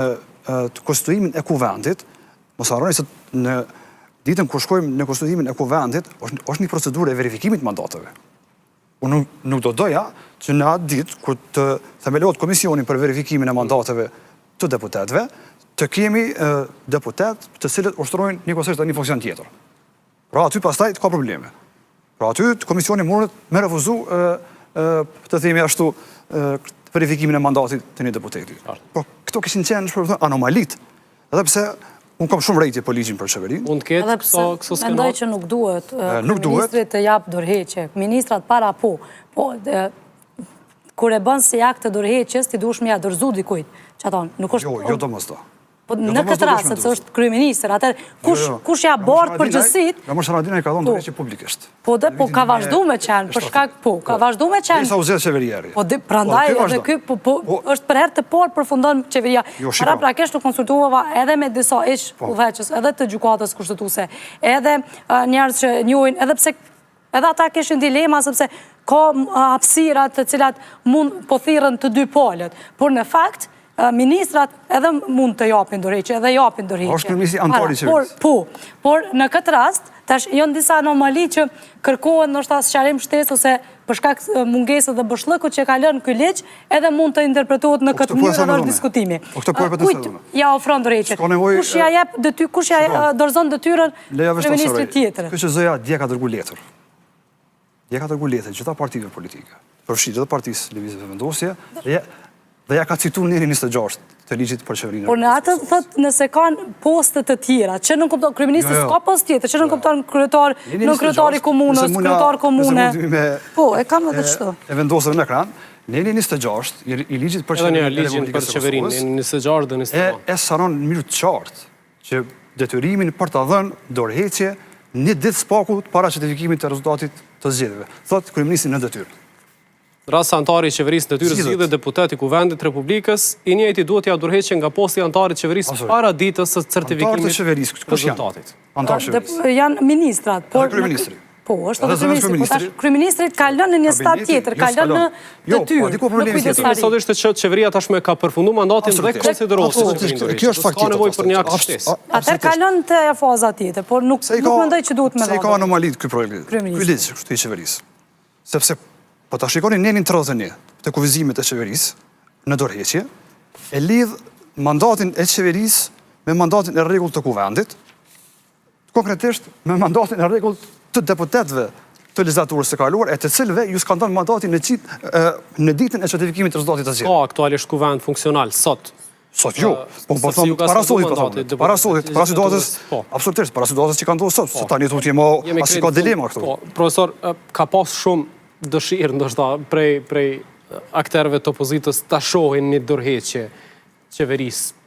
të konstituimin e kuvendit, mos harroni se në ditën kur shkojmë në konstituimin e kuvendit, është një procedurë e verifikimit mandateve. Unë nuk do doja që në atë ditë, kur të themelohet komisionin për verifikimin e mandateve të deputetëve, të kemi deputet të cilët ushtrojnë njëkohësisht një funksion tjetër. Pra aty pastaj ka probleme. Pra aty komisioni mundet me refuzu të themi ashtu verifikimin e mandatit të një deputeti. Po këto kishin qenë shpërfund anomalit, edhe pse unë kam shumë rejtje për ligjin për qeverinë. Mund të ketë këso skenat? Mendoj që nuk duhet ministrit të japë dorëheqje. Ministrat para po, kur e bën si akt të dorëheqjes, ti duhesh me ja dorëzu dikujt. Nuk është... Jo, do mos do. Në këtë rast, sepse është kryeministër, atër kush ja bord përgjësit... Nga mërë Haradinaj ka dhënë dorëheqje publikisht. Po ka vazhdu me qenë, për shkak ka vazhdu me qenë... Sa u zedhë qeverieri. Po prandaj edhe ky, është për herë të parë përfundon qeveria. Para prakesh të konsultuava edhe me disa ish udhëheqës, edhe të gjykatës kushtetuese, edhe njerëz që njohin, edhe pse edhe ata kishin dilema, sepse ka hapësira të cilat mund po thirrën të dy palët, por në fakt ministrat edhe mund të japin dorëheqje, edhe japin dorëheqje. Është kryeministri antari i qeverisë. Po, por në këtë rast, tash janë disa anomali që kërkohen ndoshta sqarim shtesë ose për shkak mungesës dhe bëshllëkut që ka lënë ky ligj, edhe mund të interpretohet në këtë mënyrë edhe diskutimi. Kujt ja ofron dorëheqje? Kush ja jep detyrë, kush ja dorëzon detyrën kryeministrit tjetër? Kjo që zoja dje ka dërguar letër. Dje ka dërguar letër gjitha partive politike, përfshirë edhe Partisë Lëvizjes së Vendosje, dhe ja ka cituar në 26 të ligjit për qeverinë. Por në atë thot nëse kanë poste të tjera, që nuk kupton kryeministri s'ka post tjetër, që nuk kupton kryetari komunës, kryetar komune. Po, e kam edhe çto. E vendosëm në ekran, në 26 i ligjit për qeverinë e 26 dhe 27. E saron në mënyrë të qartë që detyrimin për ta dhënë dorëheqje një ditë s'paku para certifikimit të rezultatit të zgjedhjeve. Thot kryeministri në detyrë. Rast antari i qeverisë detyrës zgjidhet deputet i Kuvendit Republikës, i njëjti duhet ja dorëheqë nga posti antarit të qeverisë para ditës së certifikimit të rezultatit. Antarët të qeverisë. Janë ministrat, por kryeministri. Po, është edhe kryeministri. Kryeministrit ka lënë në një stad tjetër, ka lënë në detyrë. Problemi sot është që qeveria tashmë ka përfunduar mandatin dhe konsiderohet. Kjo është fakti. Ka nevojë për një akt shtesë. Atëherë ka lënë te faza tjetër, por nuk mendoj që duhet me dhënë. Se ka anomalit ky projekt. Ky ligj kështu i qeverisë. Sepse po ta shikoni nenin 31 të kufizimet e qeverisë në dorëheqje, e lidh mandatin e qeverisë me mandatin e rregullt të Kuvendit, konkretisht me mandatin e rregullt të deputetëve të legislaturës së kaluar, e të cilëve ju s'kan dhënë mandatin në ditën e certifikimit të rezultatit të zgjedhjeve. Ka aktualisht Kuvend funksional sot. Sot jo, po them para situatës, absolutisht, para situatës që kanë ndodhur sot, tani tutje më as ka dilema këtu. Po, profesor, ka pas shumë dëshirë ndoshta prej akterëve të opozitës ta shohin një dorëheqje qeverisë